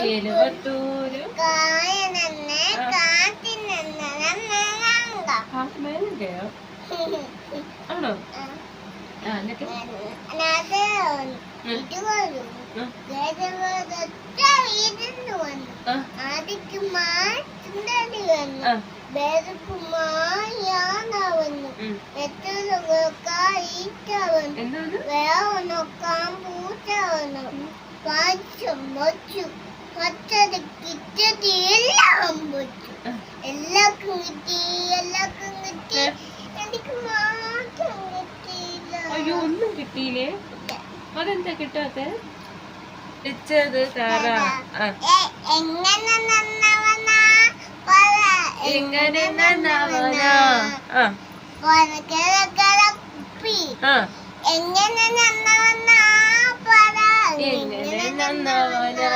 എലുവട്ടൂര് ആണോ? എന്നിട്ട് അയ്യോ ഒന്നും കിട്ടിയില്ലേ? അതെന്താ കിട്ടാത്ത? ഇച്ചത് താറ എങ്ങനെ നന്നവനാ എങ്ങനെ നന്നവനാ